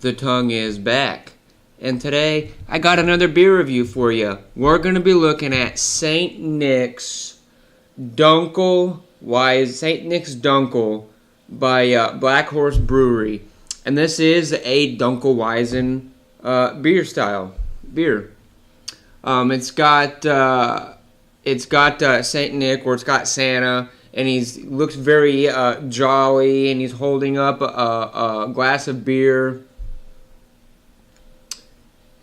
The tongue is back, and today I got another beer review for you. We're going to be looking at St. Nick's Dunkel by Blackhorse Brewery, and this is a Dunkelweizen beer style beer. It's got St. Nick, or it's got Santa, and he looks very jolly, and he's holding up a glass of beer.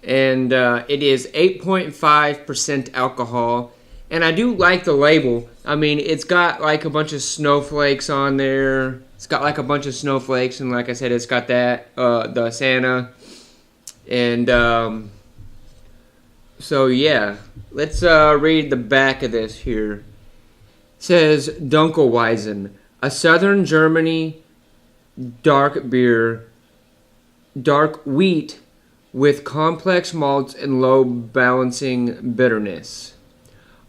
And it is 8.5% alcohol. And I do like the label. I mean, it's got like a bunch of snowflakes on there. It's got like a bunch of snowflakes, and like I said, it's got that, the Santa. And so yeah, let's read the back of this here. It says, Dunkelweizen, a southern Germany dark beer, dark wheat, with complex malts and low balancing bitterness.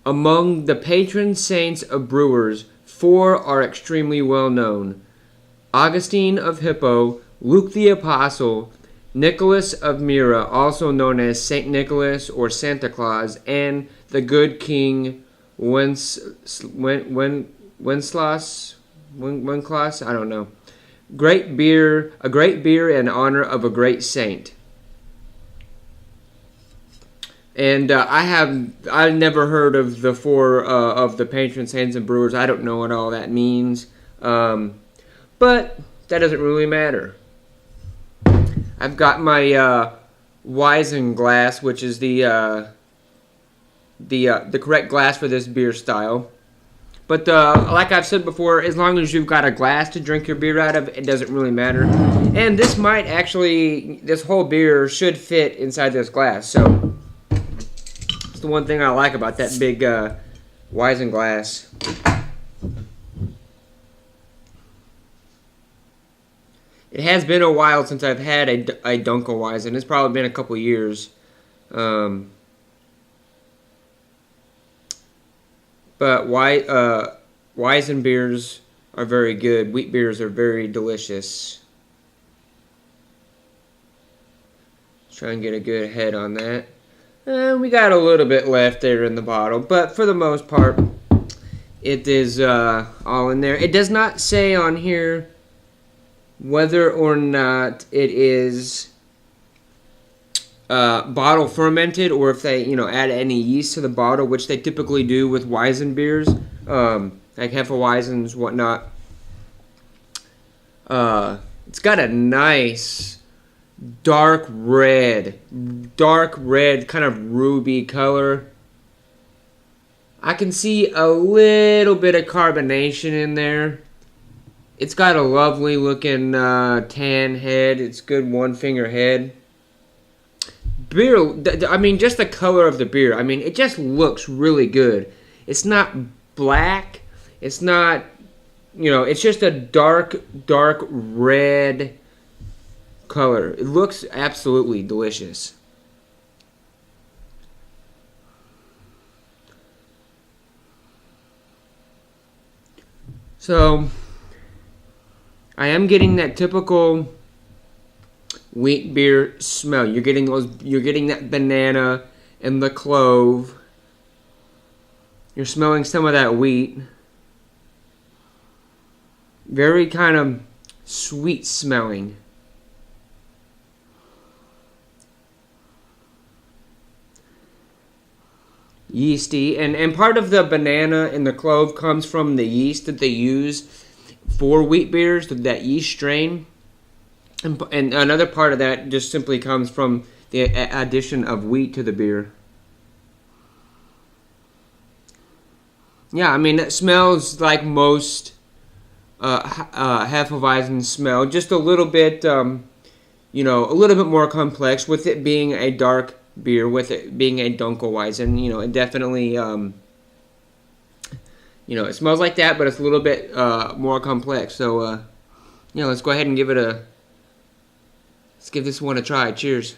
Among the patron saints of brewers, 4 are extremely well known: Augustine of Hippo, Luke the Apostle, Nicholas of Myra, also known as Saint Nicholas or Santa Claus, and the good King Wenceslas, I don't know. A great beer in honor of a great saint. And I've never heard of the 4 of the patron saints and brewers. I don't know what all that means, but that doesn't really matter. I've got my Weizen glass, which is the correct glass for this beer style. But like I've said before, as long as you've got a glass to drink your beer out of, it doesn't really matter. And this whole beer should fit inside this glass. So it's the one thing I like about that big Weizen glass. It has been a while since I've had a Dunkelweizen. It's probably been a couple years. But Weizen beers are very good. Wheat beers are very delicious. Let's try and get a good head on that. We got a little bit left there in the bottle, but for the most part, it is all in there. It does not say on here whether or not it is bottle fermented, or if they add any yeast to the bottle, which they typically do with Weizen beers, like Hefeweizens, whatnot. It's got a nice dark red, kind of ruby color. I can see a little bit of carbonation in there. It's got a lovely looking tan head. It's good one finger head. Beer, I mean, just the color of the beer. I mean, it just looks really good. It's not black. It's not, it's just a dark red color. It looks absolutely delicious. So I am getting that typical wheat beer smell. You're getting that banana and the clove. You're smelling some of that wheat. Very kind of sweet smelling. Yeasty, and part of the banana and the clove comes from the yeast that they use for wheat beers, that yeast strain, and another part of that just simply comes from the addition of wheat to the beer. Yeah, I mean, it smells like most Hefeweizen smell, just a little bit, a little bit more complex, with it being a dark beer, with it being a Dunkelweizen. It definitely, it smells like that, but it's a little bit more complex. So, let's go ahead and give it Let's give this one a try. Cheers.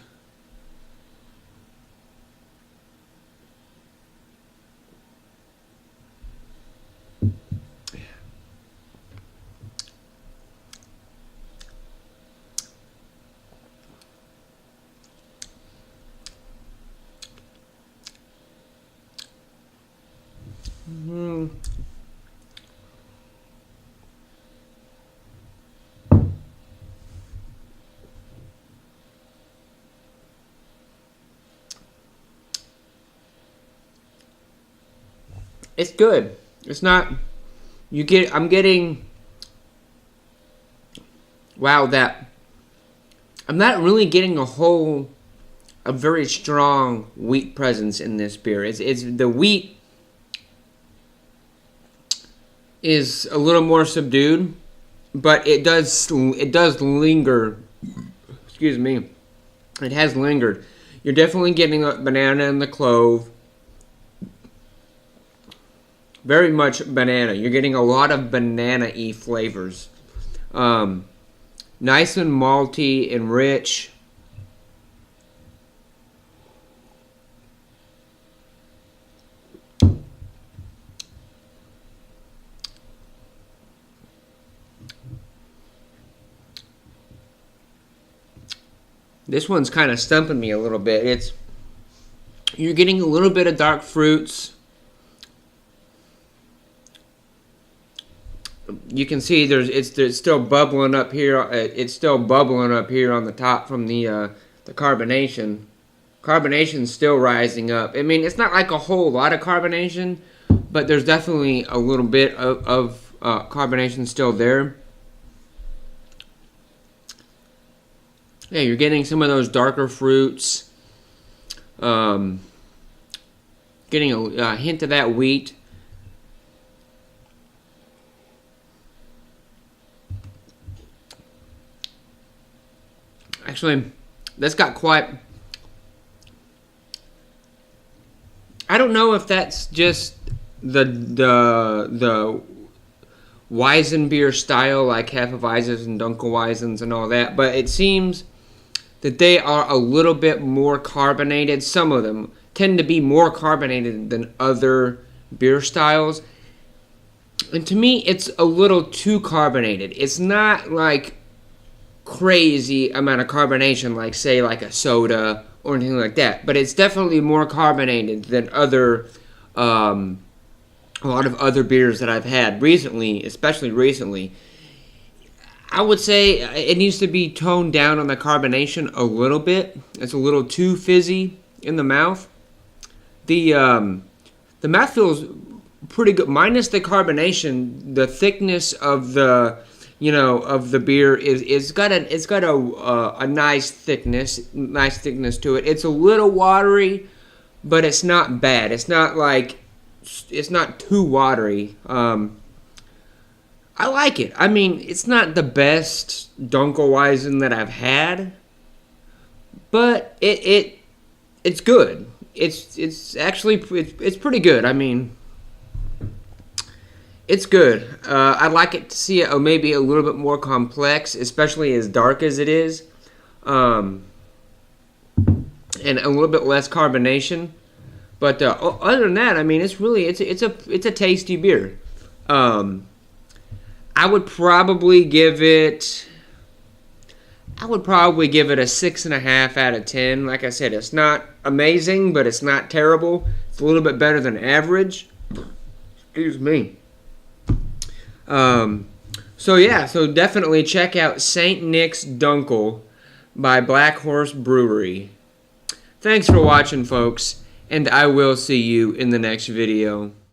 It's good. It's not. I'm getting. Wow, that. I'm not really getting a very strong wheat presence in this beer. It's the wheat is a little more subdued, but it does linger. Excuse me. It has lingered. You're definitely getting a banana and the clove. Very much banana. You're getting a lot of banana-y flavors. Nice and malty and rich. This one's kind of stumping me a little bit. You're getting a little bit of dark fruits. You can see it's still bubbling up here. It's still bubbling up here on the top from the carbonation. Carbonation's still rising up. I mean, it's not like a whole lot of carbonation, but there's definitely a little bit of carbonation still there. Yeah, you're getting some of those darker fruits. Getting a hint of that wheat. Actually, that's got quite... I don't know if that's just the Weizenbier style, like Hefeweizens and Dunkelweizens and all that, but it seems that they are a little bit more carbonated. Some of them tend to be more carbonated than other beer styles. And to me, it's a little too carbonated. It's not like crazy amount of carbonation, like say like a soda or anything like that, but it's definitely more carbonated than a lot of other beers that I've had recently, especially recently. I would say it needs to be toned down on the carbonation a little bit. It's a little too fizzy in the mouth. The mouth feels pretty good, minus the carbonation. The thickness of the beer is got a nice thickness to it. It's a little watery, but it's not bad. It's not too watery. I like it. I mean, it's not the best Dunkelweizen that I've had, but it's good. It's actually pretty good. I mean, it's good. I'd like it to see it maybe a little bit more complex, especially as dark as it is, and a little bit less carbonation. But other than that, I mean, it's a tasty beer. I would probably give it a 6.5 out of 10. Like I said, it's not amazing, but it's not terrible. It's a little bit better than average. Excuse me. So definitely check out St. Nick's Dunkel by Blackhorse Brewery. Thanks for watching, folks, and I will see you in the next video.